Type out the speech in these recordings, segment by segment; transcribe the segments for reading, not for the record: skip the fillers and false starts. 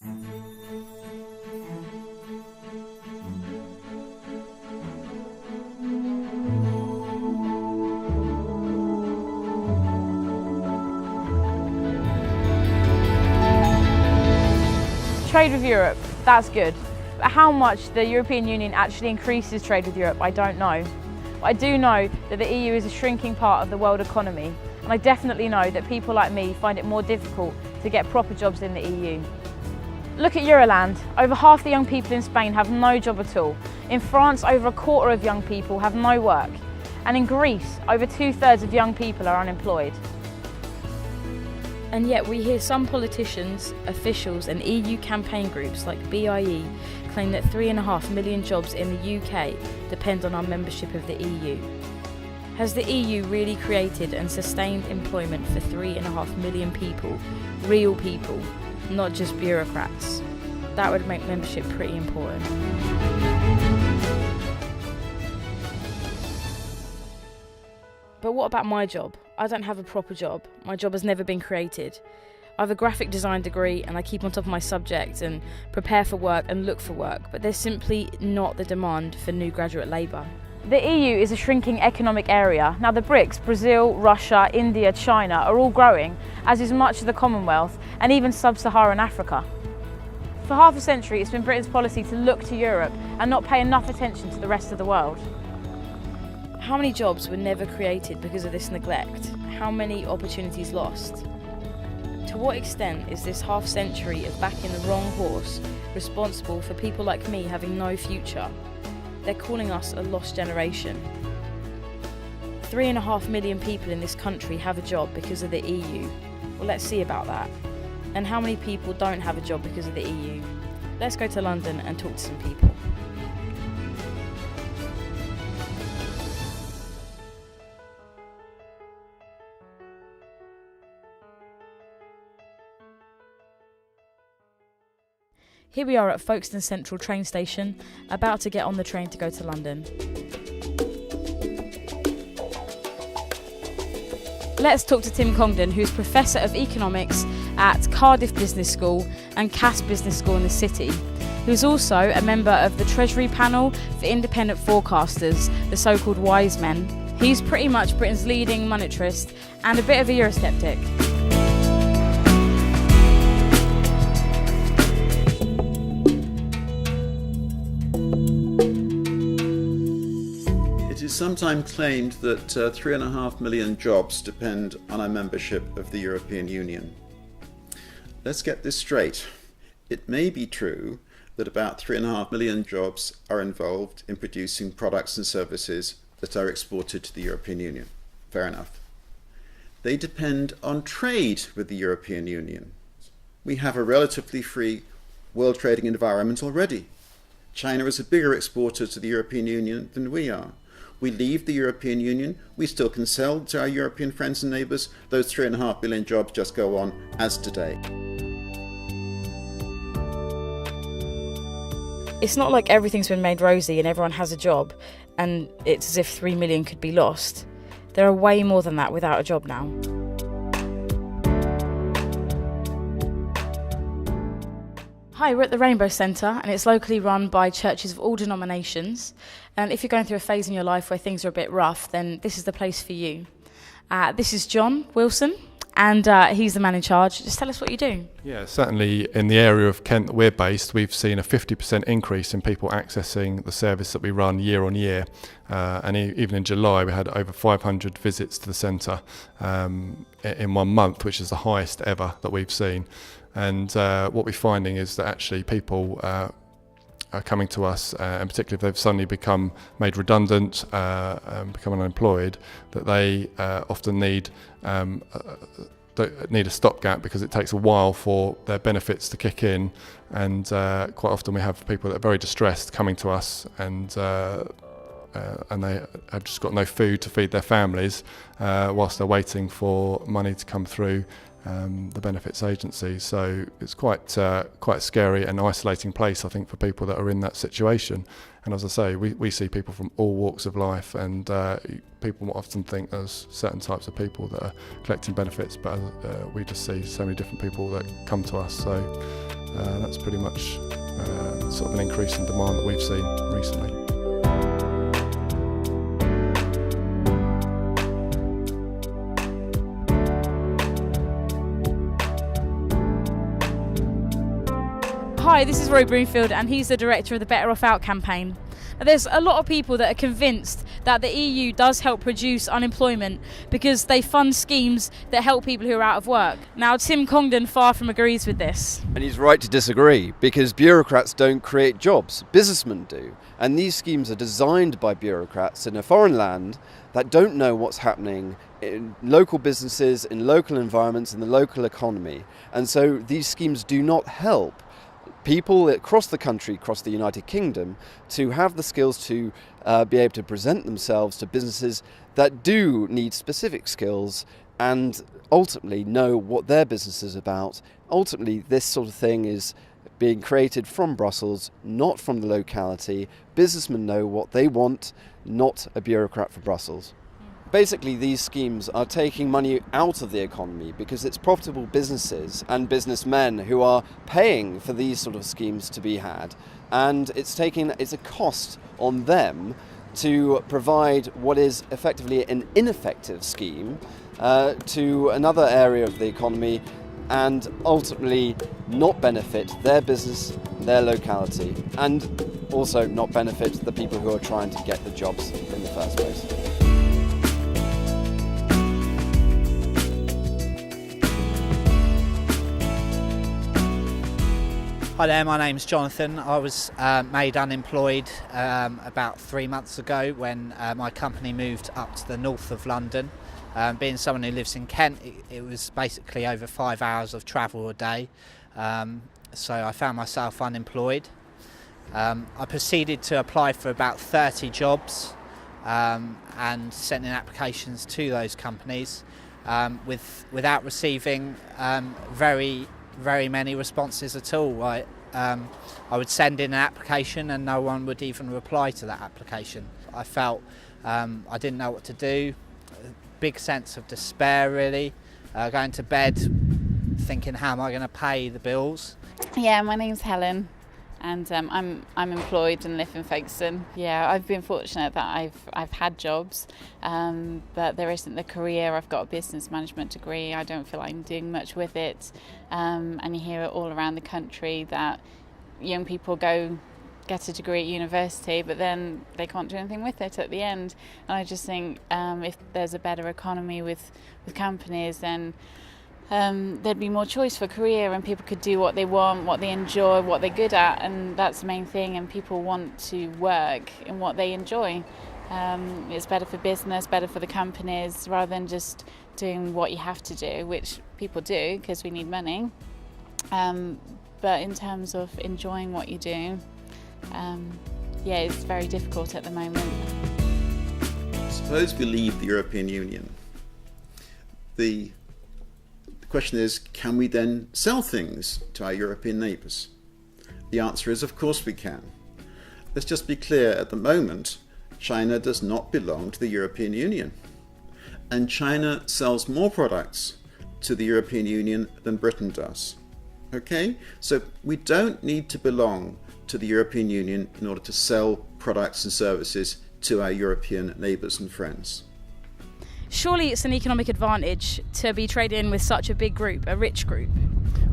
Trade with Europe, that's good. But how much the European Union actually increases trade with Europe, I don't know. But I do know that the EU is a shrinking part of the world economy, and I definitely know that people like me find it more difficult to get proper jobs in the EU. Look at Euroland. Over half the young people in Spain have no job at all. In France, over a quarter of young people have no work. And in Greece, over 2/3 of young people are unemployed. And yet we hear some politicians, officials and EU campaign groups like BIE claim that 3.5 million jobs in the UK depend on our membership of the EU. Has the EU really created and sustained employment for 3.5 million people, real people, not just bureaucrats? That would make membership pretty important. But what about my job? I don't have a proper job. My job has never been created. I have a graphic design degree and I keep on top of my subject and prepare for work and look for work, but there's simply not the demand for new graduate labour. The EU is a shrinking economic area. Now the BRICS, Brazil, Russia, India, China, are all growing, as is much of the Commonwealth and even sub-Saharan Africa. For half a century, it's been Britain's policy to look to Europe and not pay enough attention to the rest of the world. How many jobs were never created because of this neglect? How many opportunities lost? To what extent is this half century of backing the wrong horse responsible for people like me having no future? They're calling us a lost generation. 3.5 million people in this country have a job because of the EU. Well, let's see about that. And how many people don't have a job because of the EU? Let's go to London and talk to some people. Here we are at Folkestone Central train station, about to get on the train to go to London. Let's talk to Tim Congdon, who's Professor of Economics at Cardiff Business School and Cass Business School in the City, who's also a member of the Treasury Panel for Independent Forecasters, the so-called Wise Men. He's pretty much Britain's leading monetarist and a bit of a Eurosceptic. It is sometimes claimed that 3.5 million jobs depend on our membership of the European Union. Let's get this straight. It may be true that about 3.5 million jobs are involved in producing products and services that are exported to the European Union. Fair enough. They depend on trade with the European Union. We have a relatively free world trading environment already. China is a bigger exporter to the European Union than we are. We leave the European Union, we still can sell to our European friends and neighbours. Those 3.5 million jobs just go on as today. It's not like everything's been made rosy and everyone has a job and it's as if 3 million could be lost. There are way more than that without a job now. Hi, we're at the Rainbow Centre and it's locally run by churches of all denominations. And if you're going through a phase in your life where things are a bit rough, then this is the place for you. This is John Wilson and he's the man in charge. Just tell us what you do. Yeah, certainly in the area of Kent that we're based, we've seen a 50% increase in people accessing the service that we run year on year. And even in July, we had over 500 visits to the centre in 1 month, which is the highest ever that we've seen. And what we're finding is that actually people are coming to us, and particularly if they've suddenly become made redundant, become unemployed, that they often need a stopgap because it takes a while for their benefits to kick in. And quite often we have people that are very distressed coming to us and they have just got no food to feed their families whilst they're waiting for money to come through the benefits agency. So it's quite a scary and isolating place, I think, for people that are in that situation. And as I say, we see people from all walks of life, and people often think there's certain types of people that are collecting benefits, but we just see so many different people that come to us. So That's pretty much sort of an increase in demand that we've seen recently. Hi, this is Roy Broomfield and he's the director of the Better Off Out campaign. Now, there's a lot of people that are convinced that the EU does help reduce unemployment because they fund schemes that help people who are out of work. Now, Tim Congdon far from agrees with this. And he's right to disagree, because bureaucrats don't create jobs, businessmen do. And these schemes are designed by bureaucrats in a foreign land that don't know what's happening in local businesses, in local environments, in the local economy. And so these schemes do not help people across the country, across the United Kingdom, to have the skills to be able to present themselves to businesses that do need specific skills and ultimately know what their business is about. Ultimately, this sort of thing is being created from Brussels, not from the locality. Businessmen know what they want, not a bureaucrat for Brussels. Basically, these schemes are taking money out of the economy because it's profitable businesses and businessmen who are paying for these sort of schemes to be had, and it's a cost on them to provide what is effectively an ineffective scheme to another area of the economy and ultimately not benefit their business, their locality, and also not benefit the people who are trying to get the jobs in the first place. Hi there, my name's Jonathan. I was made unemployed about 3 months ago when my company moved up to the north of London. Being someone who lives in Kent, it was basically over 5 hours of travel a day. So I found myself unemployed. I proceeded to apply for about 30 jobs and sent in applications to those companies without receiving very many responses at all. I would send in an application and no one would even reply to that application. I felt I didn't know what to do, a big sense of despair really, going to bed thinking how am I going to pay the bills. Yeah, my name's Helen and I'm employed and live in Folkestone. Yeah, I've been fortunate that I've had jobs, but there isn't the career. I've got a business management degree. I don't feel like I'm doing much with it, and you hear it all around the country that young people get a degree at university, but then they can't do anything with it at the end. And I just think if there's a better economy with companies, then there'd be more choice for career and people could do what they want, what they enjoy, what they're good at, and that's the main thing, and people want to work in what they enjoy. It's better for business, better for the companies, rather than just doing what you have to do, which people do because we need money. But in terms of enjoying what you do, it's very difficult at the moment. Suppose we leave the European Union. The question is, can we then sell things to our European neighbours? The answer is, of course we can. Let's just be clear, at the moment, China does not belong to the European Union. And China sells more products to the European Union than Britain does. Okay? So we don't need to belong to the European Union in order to sell products and services to our European neighbours and friends. Surely it's an economic advantage to be trading with such a big group, a rich group.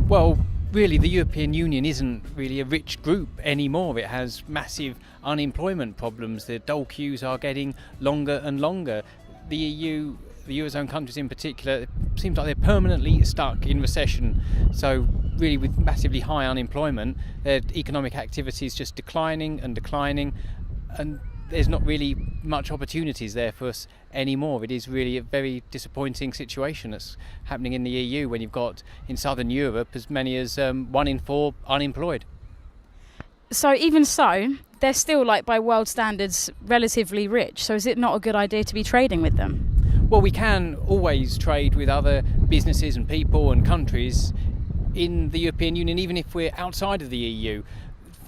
Well, really the European Union isn't really a rich group anymore. It has massive unemployment problems. The dole queues are getting longer and longer. The EU, the Eurozone countries in particular, it seems like they're permanently stuck in recession. So really with massively high unemployment, their economic activity is just declining, and there's not really much opportunities there for us anymore. It is really a very disappointing situation that's happening in the EU when you've got in southern Europe as many as 1 in 4 unemployed. So even so, they're still, like by world standards, relatively rich. So is it not a good idea to be trading with them? Well, we can always trade with other businesses and people and countries in the European Union, even if we're outside of the EU.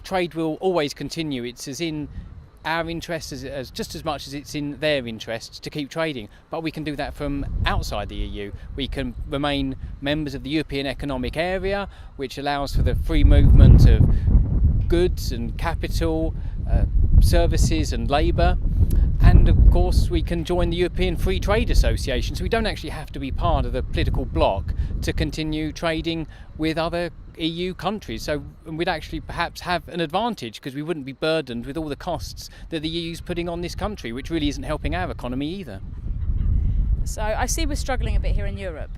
Trade will always continue. It's as in our interest as just as much as it's in their interest to keep trading, but we can do that from outside the EU. We can remain members of the European Economic Area, which allows for the free movement of goods and capital, services and labour. And of course we can join the European Free Trade Association, so we don't actually have to be part of the political bloc to continue trading with other EU countries. So we'd actually perhaps have an advantage because we wouldn't be burdened with all the costs that the EU's putting on this country, which really isn't helping our economy either. So I see we're struggling a bit here in Europe.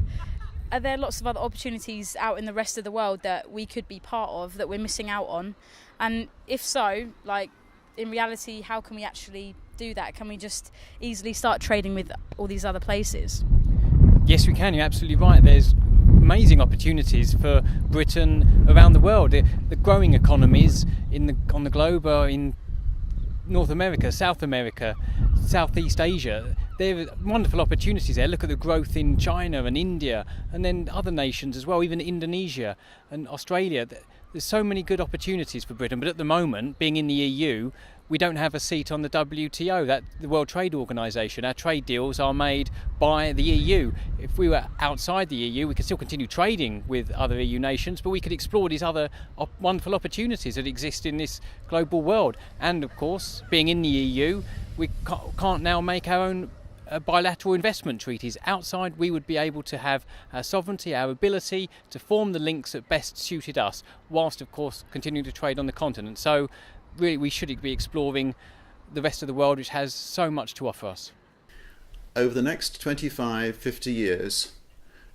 Are there lots of other opportunities out in the rest of the world that we could be part of that we're missing out on? And if so, like in reality, how can we actually do that? Can we just easily start trading with all these other places? Yes, we can. You're absolutely right. There's amazing opportunities for Britain around the world. The growing economies on the globe are in North America, South America, Southeast Asia. There are wonderful opportunities there. Look at the growth in China and India, and then other nations as well, even Indonesia and Australia. There's so many good opportunities for Britain, but at the moment, being in the EU, we don't have a seat on the WTO, the World Trade Organization. Our trade deals are made by the EU. If we were outside the EU, we could still continue trading with other EU nations, but we could explore these other wonderful opportunities that exist in this global world. And of course, being in the EU, we can't now make our own bilateral investment treaties. Outside, we would be able to have our sovereignty, our ability to form the links that best suited us, whilst of course continuing to trade on the continent. So really we should be exploring the rest of the world, which has so much to offer us. Over the next 25, 50 years,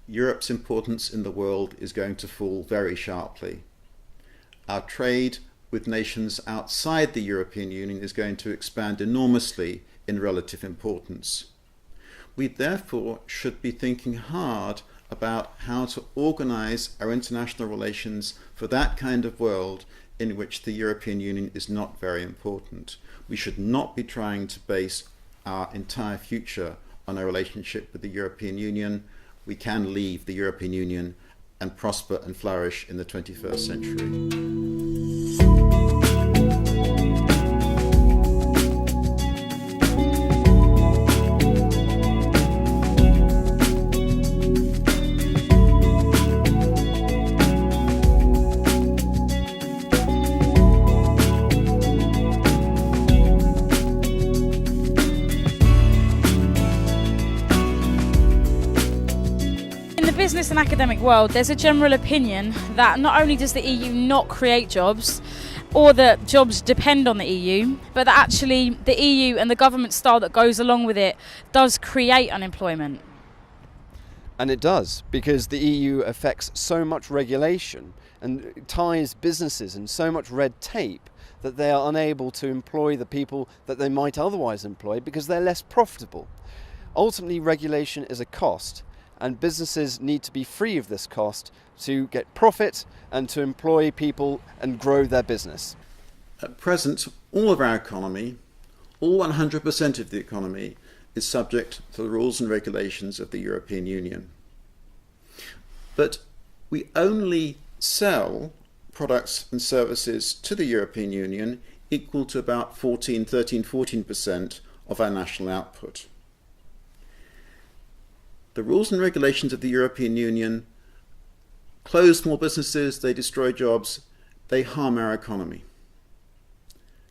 Europe's importance in the world is going to fall very sharply. Our trade with nations outside the European Union is going to expand enormously in relative importance. We therefore should be thinking hard about how to organise our international relations for that kind of world in which the European Union is not very important. We should not be trying to base our entire future on our relationship with the European Union. We can leave the European Union and prosper and flourish in the 21st century. Business and academic world, there's a general opinion that not only does the EU not create jobs or that jobs depend on the EU, but that actually the EU and the government style that goes along with it does create unemployment. And it does, because the EU affects so much regulation and ties businesses in so much red tape that they are unable to employ the people that they might otherwise employ because they're less profitable. Ultimately, regulation is a cost, and businesses need to be free of this cost to get profit and to employ people and grow their business. At present, all of our economy, all 100% of the economy, is subject to the rules and regulations of the European Union. But we only sell products and services to the European Union equal to about 14% of our national output. The rules and regulations of the European Union close small businesses, they destroy jobs, they harm our economy.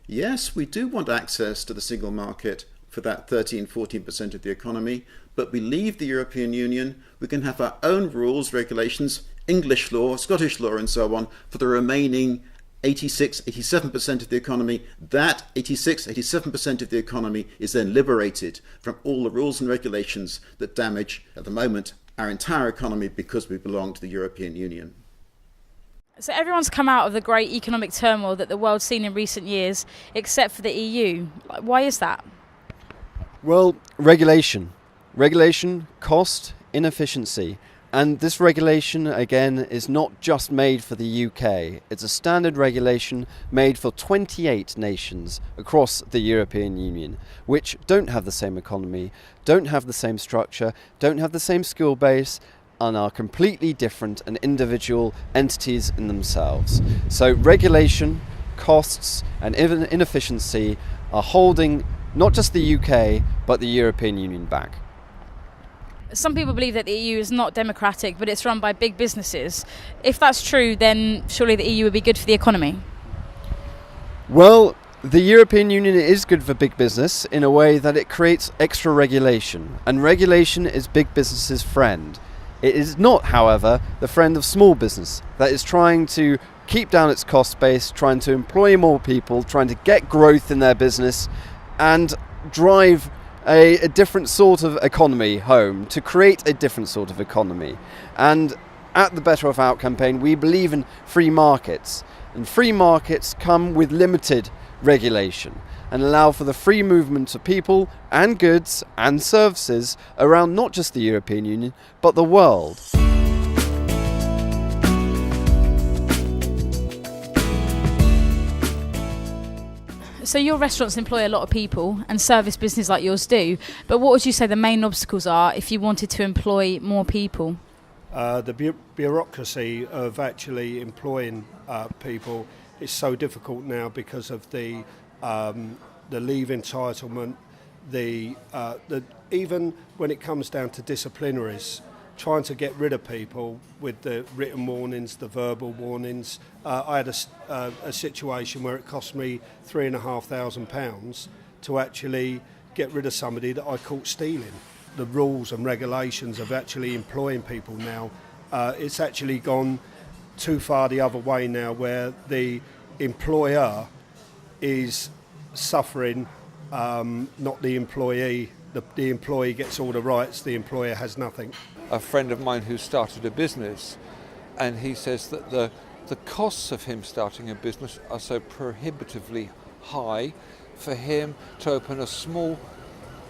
Yes, we do want access to the single market for that 14% of the economy, but we leave the European Union, we can have our own rules, regulations, English law, Scottish law and so on for the remaining 87% of the economy. That 87% of the economy is then liberated from all the rules and regulations that damage, at the moment, our entire economy because we belong to the European Union. So everyone's come out of the great economic turmoil that the world's seen in recent years, except for the EU. Why is that? Well, regulation. Regulation, cost, inefficiency. And this regulation, again, is not just made for the UK. It's a standard regulation made for 28 nations across the European Union, which don't have the same economy, don't have the same structure, don't have the same skill base, and are completely different and individual entities in themselves. So regulation, costs, and inefficiency are holding not just the UK but the European Union back. Some people believe that the EU is not democratic, but it's run by big businesses. If that's true, then surely the EU would be good for the economy. Well, the European Union is good for big business in a way that it creates extra regulation, and regulation is big business's friend. It is not, however, the friend of small business that is trying to keep down its cost base, trying to employ more people, trying to get growth in their business and drive a different sort of economy home, to create a different sort of economy. And at the Better Off Out campaign, we believe in free markets, and free markets come with limited regulation and allow for the free movement of people and goods and services around not just the European Union but the world. So your restaurants employ a lot of people, and service business like yours do, but what would you say the main obstacles are if you wanted to employ more people? The bureaucracy of actually employing people is so difficult now because of the leave entitlement, even when it comes down to disciplinaries, trying to get rid of people with the written warnings, the verbal warnings. I had a situation where it cost me £3,500 to actually get rid of somebody that I caught stealing. The rules and regulations of actually employing people now, it's actually gone too far the other way now, where the employer is suffering, not the employee. The employee gets all the rights, the employer has nothing. A friend of mine who started a business, and he says that the costs of him starting a business are so prohibitively high. For him to open a small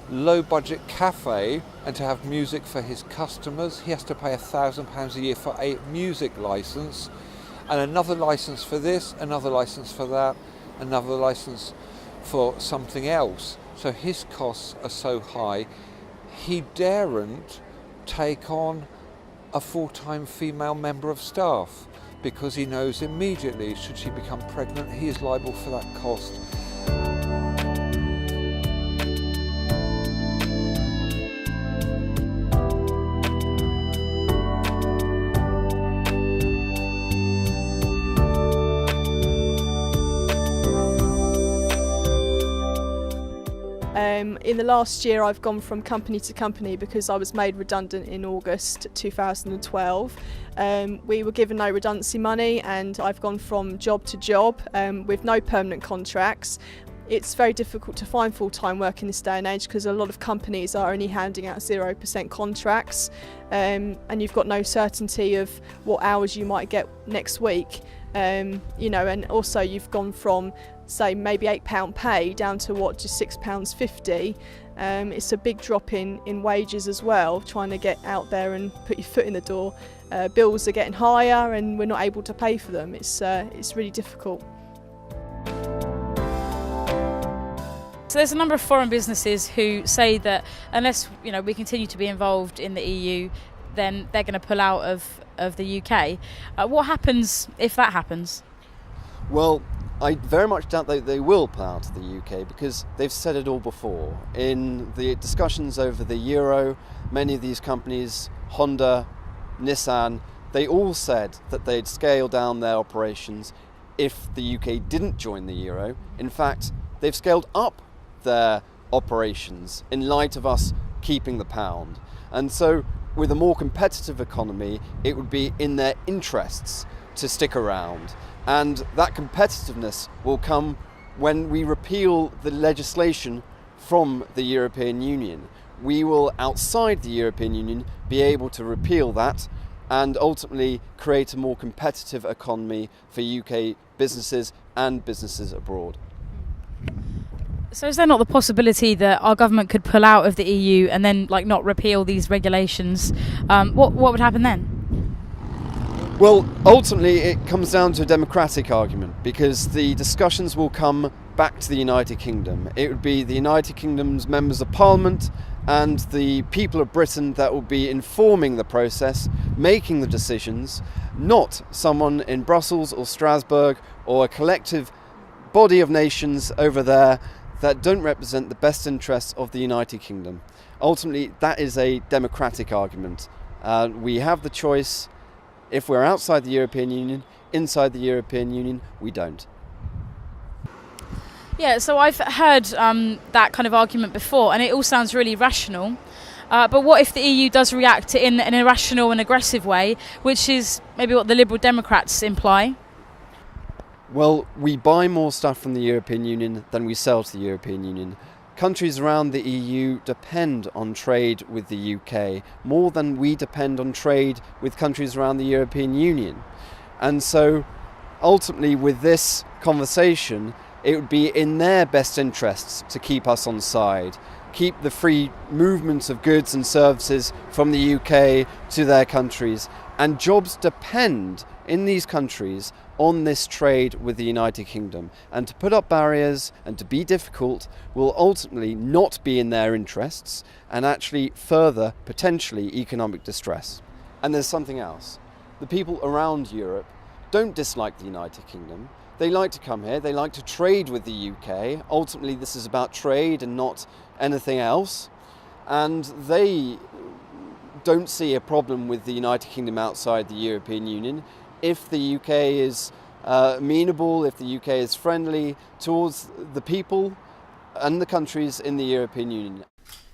low budget cafe and to have music for his customers, he has to pay £1,000 a year for a music license, and another license for this, another license for that, another license for something else. So his costs are so high, he daren't take on a full-time female member of staff because he knows immediately, should she become pregnant, he is liable for that cost. In the last year I've gone from company to company because I was made redundant in August 2012. We were given no redundancy money, and I've gone from job to job with no permanent contracts. It's very difficult to find full-time work in this day and age because a lot of companies are only handing out 0% contracts, and you've got no certainty of what hours you might get next week. And also you've gone from, say, maybe £8 pay down to just £6.50. It's a big drop in wages as well, trying to get out there and put your foot in the door. Bills are getting higher and we're not able to pay for them. It's really difficult. So there's a number of foreign businesses who say that unless we continue to be involved in the EU, then they're going to pull out of the UK. What happens if that happens? Well, I very much doubt that they will pull out of the UK because they've said it all before. In the discussions over the Euro, many of these companies, Honda, Nissan, they all said that they'd scale down their operations if the UK didn't join the Euro. In fact, they've scaled up their operations in light of us keeping the pound. And so with a more competitive economy, it would be in their interests to stick around. And that competitiveness will come when we repeal the legislation from the European Union. We will, outside the European Union, be able to repeal that and ultimately create a more competitive economy for UK businesses and businesses abroad. So is there not the possibility that our government could pull out of the EU and then not repeal these regulations? What would happen then? Well, ultimately it comes down to a democratic argument because the discussions will come back to the United Kingdom. It would be the United Kingdom's members of Parliament and the people of Britain that will be informing the process, making the decisions, not someone in Brussels or Strasbourg or a collective body of nations over there that don't represent the best interests of the United Kingdom. Ultimately, that is a democratic argument. We have the choice. If we're outside the European Union, inside the European Union, we don't. Yeah, so I've heard that kind of argument before, and it all sounds really rational. But what if the EU does react in an irrational and aggressive way, which is maybe what the Liberal Democrats imply? Well, we buy more stuff from the European Union than we sell to the European Union. Countries around the EU depend on trade with the UK more than we depend on trade with countries around the European Union. And so, ultimately, with this conversation, it would be in their best interests to keep us on side, keep the free movement of goods and services from the UK to their countries. And jobs depend in these countries on this trade with the United Kingdom. And to put up barriers and to be difficult will ultimately not be in their interests and actually further, potentially, economic distress. And there's something else. The people around Europe don't dislike the United Kingdom. They like to come here, they like to trade with the UK. Ultimately, this is about trade and not anything else. And they don't see a problem with the United Kingdom outside the European Union. If the UK is amenable, if the UK is friendly towards the people and the countries in the European Union.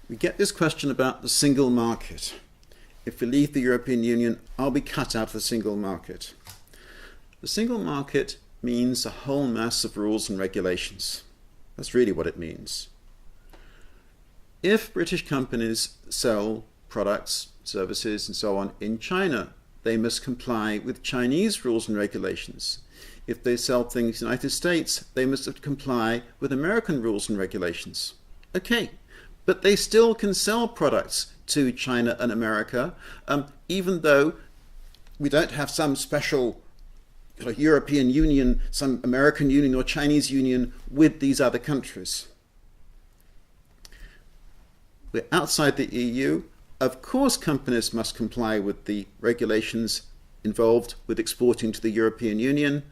We get this question about the single market. If we leave the European Union, I'll be cut out of the single market. The single market means a whole mass of rules and regulations. That's really what it means. If British companies sell products, services and so on in China, they must comply with Chinese rules and regulations. If they sell things in the United States, they must comply with American rules and regulations. Okay, but they still can sell products to China and America, even though we don't have some special European Union, some American Union or Chinese Union with these other countries. We're outside the EU. Of course, companies must comply with the regulations involved with exporting to the European Union,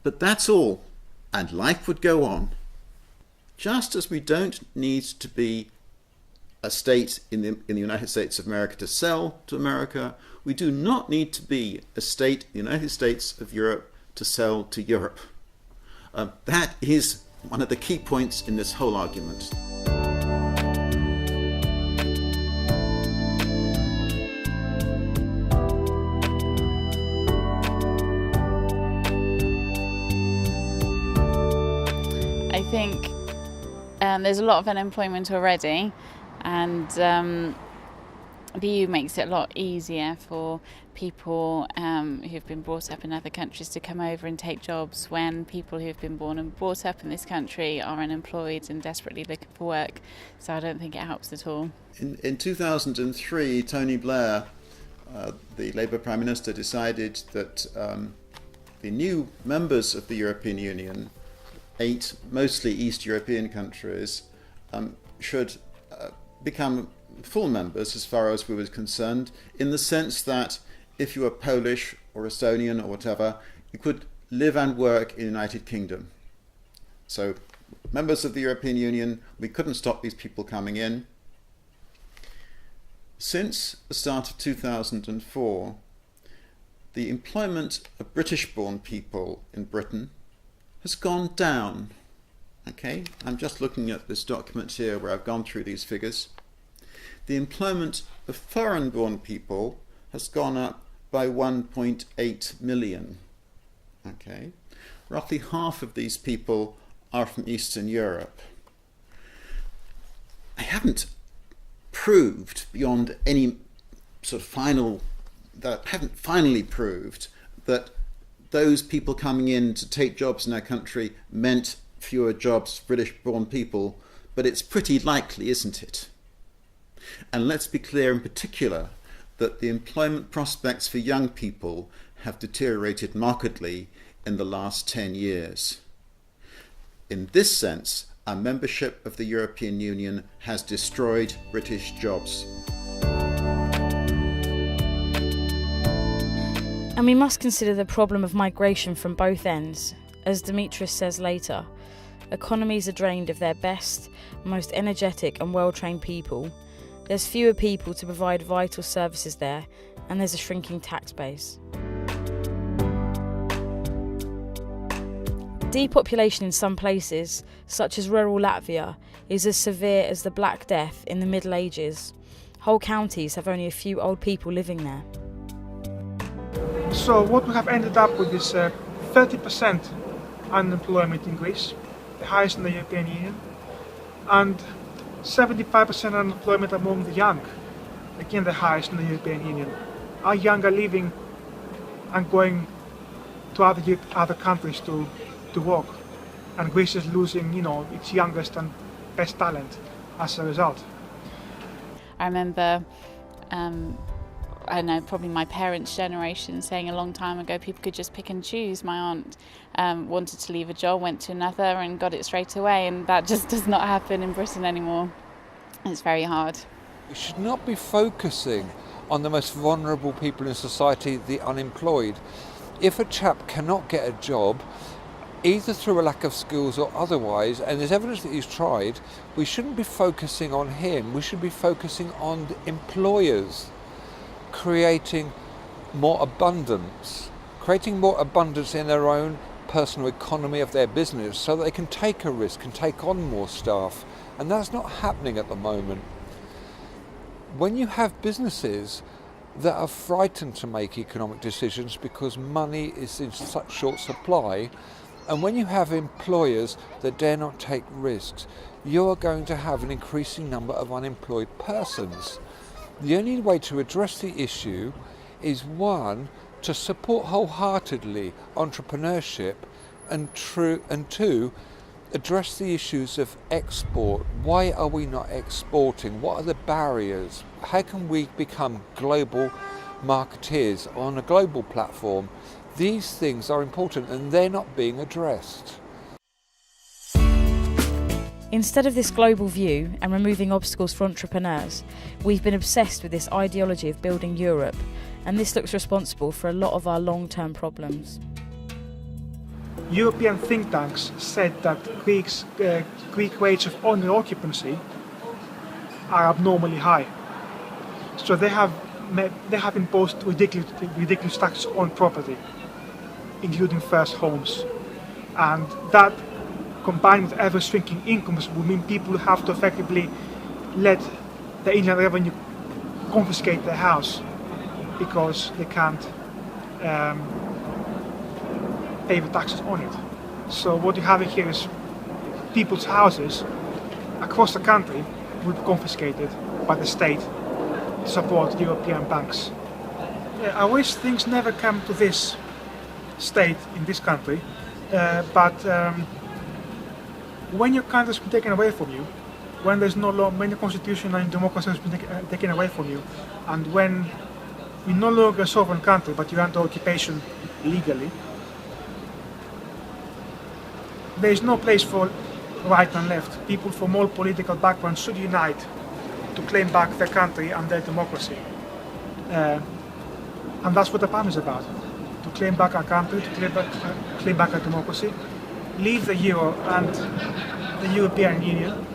but that's all, and life would go on. Just as we don't need to be a state in the United States of America to sell to America, we do not need to be a state in the United States of Europe to sell to Europe. That is one of the key points in this whole argument. I think there's a lot of unemployment already, and the EU makes it a lot easier for people who've been brought up in other countries to come over and take jobs when people who've been born and brought up in this country are unemployed and desperately looking for work. So I don't think it helps at all. In 2003, Tony Blair, the Labour Prime Minister, decided that the new members of the European Union, 8 mostly East European countries, should become full members as far as we were concerned, in the sense that if you were Polish or Estonian or whatever, you could live and work in the United Kingdom. So members of the European Union, we couldn't stop these people coming in. Since the start of 2004, the employment of British-born people in Britain has gone down. Okay, I'm just looking at this document here where I've gone through these figures. The employment of foreign-born people has gone up by 1.8 million. Okay, roughly half of these people are from Eastern Europe. I haven't proved beyond any sort of finally proved that those people coming in to take jobs in our country meant fewer jobs for British-born people, but it's pretty likely, isn't it? And let's be clear in particular that the employment prospects for young people have deteriorated markedly in the last 10 years. In this sense, our membership of the European Union has destroyed British jobs. And we must consider the problem of migration from both ends. As Demetrius says later, Economies are drained of their best, most energetic and well-trained people. There's fewer people to provide vital services there, and there's a shrinking tax base. Depopulation in some places, such as rural Latvia, is as severe as the Black Death in the Middle Ages. Whole counties have only a few old people living there. So what we have ended up with is 30% unemployment in Greece, the highest in the European Union, and 75% unemployment among the young, again the highest in the European Union. Our young are leaving and going to other countries to work, and Greece is losing, its youngest and best talent as a result. I remember, I don't know, probably my parents' generation saying a long time ago people could just pick and choose. My aunt wanted to leave a job, went to another and got it straight away, and that just does not happen in Britain anymore. It's very hard. We should not be focusing on the most vulnerable people in society, the unemployed. If a chap cannot get a job, either through a lack of skills or otherwise, and there's evidence that he's tried, we shouldn't be focusing on him. We should be focusing on the employers, creating more abundance in their own personal economy of their business so that they can take a risk and take on more staff. And that's not happening at the moment. When you have businesses that are frightened to make economic decisions because money is in such short supply, and when you have employers that dare not take risks, you are going to have an increasing number of unemployed persons. The only way to address the issue is, one, to support wholeheartedly entrepreneurship, and two, address the issues of export. Why are we not exporting? What are the barriers? How can we become global marketeers on a global platform? These things are important and they're not being addressed. Instead of this global view and removing obstacles for entrepreneurs, we've been obsessed with this ideology of building Europe, and this looks responsible for a lot of our long-term problems. European think tanks said that Greek rates of owner occupancy are abnormally high. So they have imposed ridiculous taxes on property, including first homes. And that, combined with ever-shrinking incomes, will mean people have to effectively let the Inland Revenue confiscate their house because they can't pay the taxes on it. So what you have here is people's houses across the country will be confiscated by the state to support European banks. I wish things never come to this state in this country, but when your country has been taken away from you, when there's no law, when your constitution and democracy has been taken away from you, and when you're no longer a sovereign country but you're under occupation legally, there is no place for right and left. People from all political backgrounds should unite to claim back their country and their democracy. And that's what the PAM is about. To claim back our country, to claim back our democracy, leave the Euro and the European Union,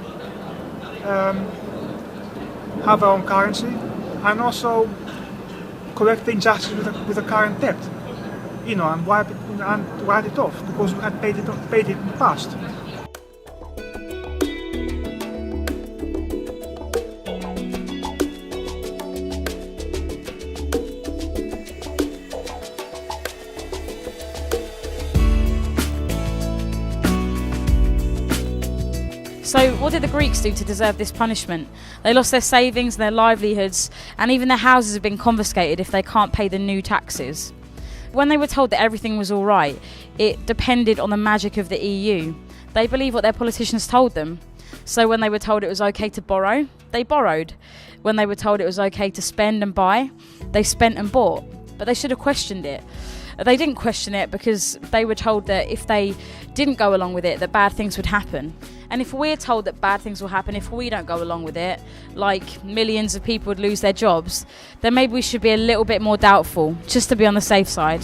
have our own currency, and also correct the injustice with the current debt. And write it off, because we had paid it in the past. So what did the Greeks do to deserve this punishment? They lost their savings, their livelihoods, and even their houses have been confiscated if they can't pay the new taxes. When they were told that everything was all right, it depended on the magic of the EU. They believed what their politicians told them. So when they were told it was okay to borrow, they borrowed. When they were told it was okay to spend and buy, they spent and bought. But they should have questioned it. They didn't question it because they were told that if they didn't go along with it, that bad things would happen. And if we're told that bad things will happen if we don't go along with it, like millions of people would lose their jobs, then maybe we should be a little bit more doubtful, just to be on the safe side.